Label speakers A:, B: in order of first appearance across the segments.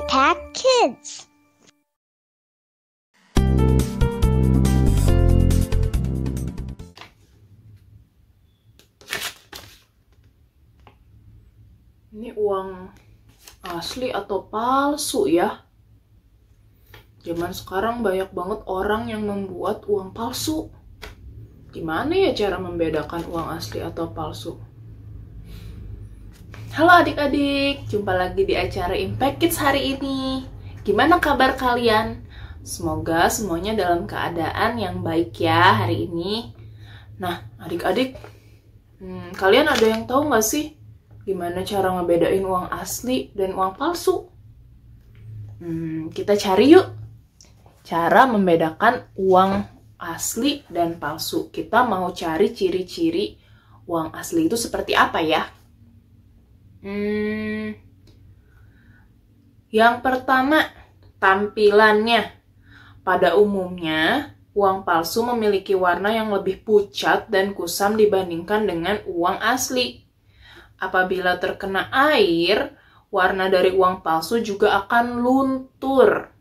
A: Impact Kids.
B: Ini uang asli atau palsu ya? Zaman sekarang banyak banget orang yang membuat uang palsu. Gimana ya cara membedakan uang asli atau palsu? Halo adik-adik, jumpa lagi di acara Impact Kids hari ini. Gimana kabar kalian? Semoga semuanya dalam keadaan yang baik ya hari ini. Nah, adik-adik, kalian ada yang tahu nggak sih gimana cara ngebedain uang asli dan uang palsu? Kita cari yuk cara membedakan uang asli dan palsu. Kita mau cari ciri-ciri uang asli itu seperti apa ya? Yang pertama, tampilannya. Pada umumnya, uang palsu memiliki warna yang lebih pucat dan kusam dibandingkan dengan uang asli. Apabila terkena air, warna dari uang palsu juga akan luntur.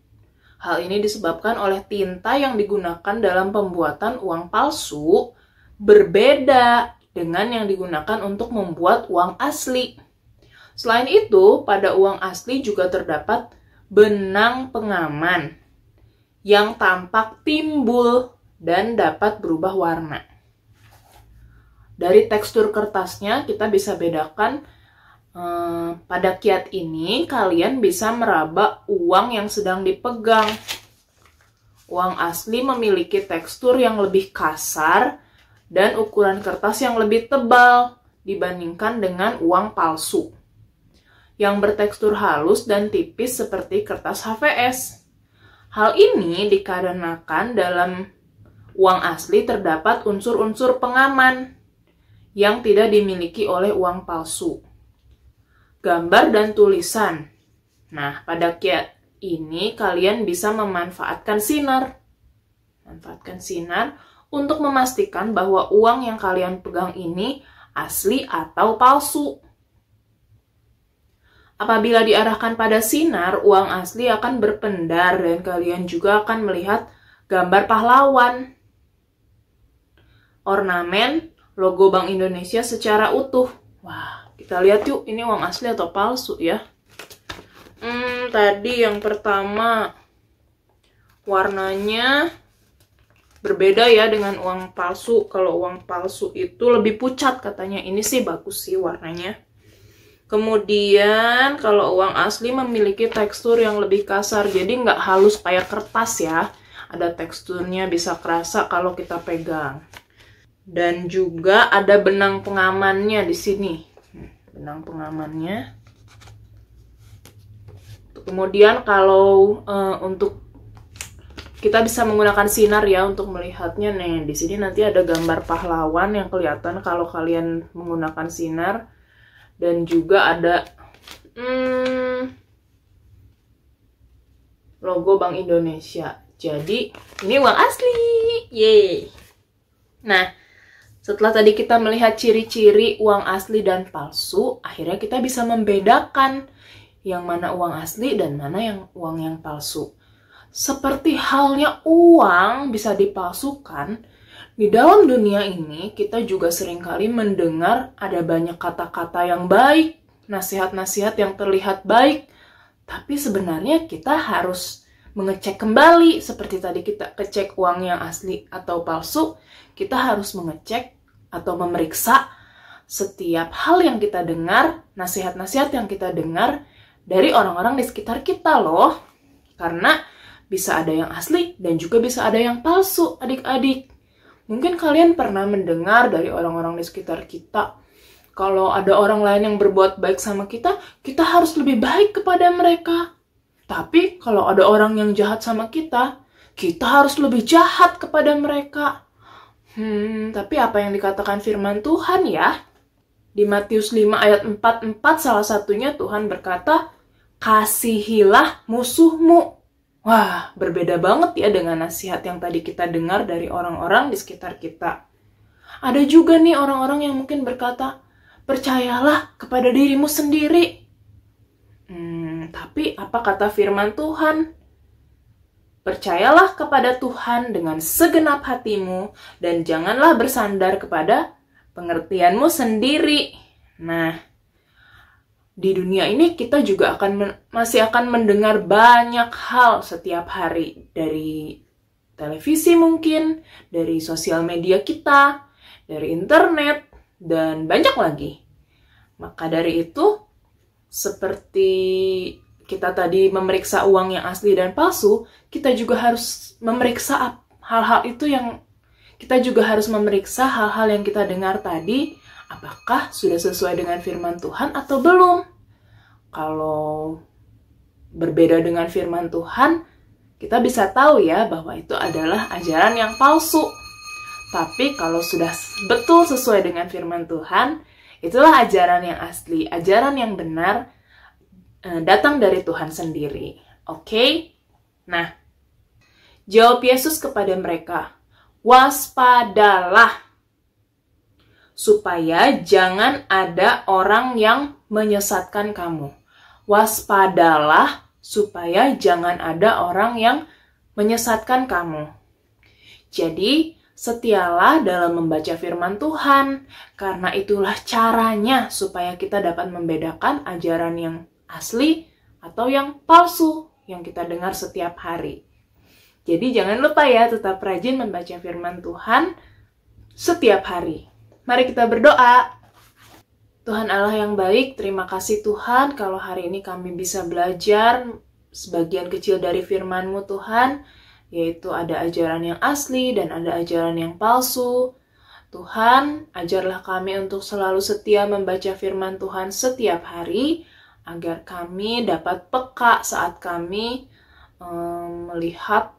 B: Hal ini disebabkan oleh tinta yang digunakan dalam pembuatan uang palsu berbeda dengan yang digunakan untuk membuat uang asli. Selain itu, pada uang asli juga terdapat benang pengaman yang tampak timbul dan dapat berubah warna. Dari tekstur kertasnya kita bisa bedakan pada kiat ini kalian bisa meraba uang yang sedang dipegang. Uang asli memiliki tekstur yang lebih kasar dan ukuran kertas yang lebih tebal dibandingkan dengan uang palsu yang bertekstur halus dan tipis seperti kertas HVS. Hal ini dikarenakan dalam uang asli terdapat unsur-unsur pengaman yang tidak dimiliki oleh uang palsu. Gambar dan tulisan. Nah, pada kiat ini kalian bisa memanfaatkan sinar. Manfaatkan sinar untuk memastikan bahwa uang yang kalian pegang ini asli atau palsu. Apabila diarahkan pada sinar, uang asli akan berpendar dan kalian juga akan melihat gambar pahlawan, ornamen, logo Bank Indonesia secara utuh. Wah, kita lihat yuk ini uang asli atau palsu ya. Tadi yang pertama warnanya berbeda ya dengan uang palsu. Kalau uang palsu itu lebih pucat katanya. Ini sih bagus sih warnanya. Kemudian kalau uang asli memiliki tekstur yang lebih kasar, jadi nggak halus kayak kertas ya. Ada teksturnya, bisa kerasa kalau kita pegang. Dan juga ada benang pengamannya di sini. Benang pengamannya. Kemudian kalau untuk kita bisa menggunakan sinar ya untuk melihatnya nih. Di sini nanti ada gambar pahlawan yang kelihatan kalau kalian menggunakan sinar. Dan juga ada logo Bank Indonesia. Jadi, ini uang asli. Yeay. Nah, setelah tadi kita melihat ciri-ciri uang asli dan palsu, akhirnya kita bisa membedakan yang mana uang asli dan mana yang uang yang palsu. Seperti halnya uang bisa dipalsukan, di dalam dunia ini, kita juga seringkali mendengar ada banyak kata-kata yang baik, nasihat-nasihat yang terlihat baik, tapi sebenarnya kita harus mengecek kembali. Seperti tadi kita cek uang yang asli atau palsu, kita harus mengecek atau memeriksa setiap hal yang kita dengar, nasihat-nasihat yang kita dengar dari orang-orang di sekitar kita loh. Karena bisa ada yang asli dan juga bisa ada yang palsu, adik-adik. Mungkin kalian pernah mendengar dari orang-orang di sekitar kita, kalau ada orang lain yang berbuat baik sama kita, kita harus lebih baik kepada mereka. Tapi kalau ada orang yang jahat sama kita harus lebih jahat kepada mereka. Tapi apa yang dikatakan firman Tuhan ya? Di Matius 5 ayat 44 salah satunya Tuhan berkata, kasihilah musuhmu. Wah, berbeda banget ya dengan nasihat yang tadi kita dengar dari orang-orang di sekitar kita. Ada juga nih orang-orang yang mungkin berkata, percayalah kepada dirimu sendiri. Tapi apa kata firman Tuhan? Percayalah kepada Tuhan dengan segenap hatimu dan janganlah bersandar kepada pengertianmu sendiri. Nah, di dunia ini kita juga masih akan mendengar banyak hal setiap hari. Dari televisi mungkin, dari sosial media kita, dari internet, dan banyak lagi. Maka dari itu, seperti kita tadi memeriksa uang yang asli dan palsu, kita juga harus memeriksa hal-hal itu kita juga harus memeriksa hal-hal yang kita dengar tadi, apakah sudah sesuai dengan firman Tuhan atau belum. Kalau berbeda dengan firman Tuhan, kita bisa tahu ya bahwa itu adalah ajaran yang palsu. Tapi kalau sudah betul sesuai dengan firman Tuhan, itulah ajaran yang asli, ajaran yang benar, datang dari Tuhan sendiri. Oke? Nah, jawab Yesus kepada mereka, waspadalah, supaya jangan ada orang yang menyesatkan kamu. Waspadalah, supaya jangan ada orang yang menyesatkan kamu. Jadi, setialah dalam membaca firman Tuhan, karena itulah caranya supaya kita dapat membedakan ajaran yang asli atau yang palsu yang kita dengar setiap hari. Jadi jangan lupa ya, tetap rajin membaca firman Tuhan setiap hari. Mari kita berdoa. Tuhan Allah yang baik, terima kasih Tuhan kalau hari ini kami bisa belajar sebagian kecil dari firman-Mu Tuhan, yaitu ada ajaran yang asli dan ada ajaran yang palsu. Tuhan, ajarlah kami untuk selalu setia membaca firman Tuhan setiap hari, agar kami dapat peka saat kami melihat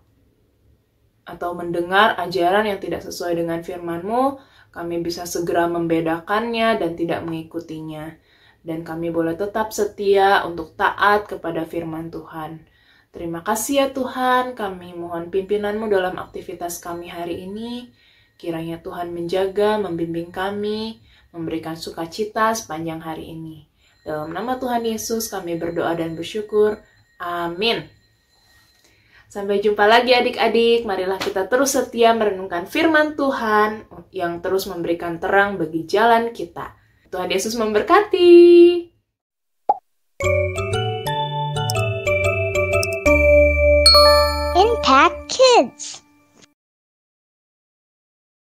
B: atau mendengar ajaran yang tidak sesuai dengan firman-Mu, kami bisa segera membedakannya dan tidak mengikutinya. Dan kami boleh tetap setia untuk taat kepada firman Tuhan. Terima kasih ya Tuhan, kami mohon pimpinan-Mu dalam aktivitas kami hari ini. Kiranya Tuhan menjaga, membimbing kami, memberikan sukacita sepanjang hari ini. Dalam nama Tuhan Yesus kami berdoa dan bersyukur. Amin. Sampai jumpa lagi adik-adik. Marilah kita terus setia merenungkan firman Tuhan yang terus memberikan terang bagi jalan kita. Tuhan Yesus memberkati.
A: Impact Kids.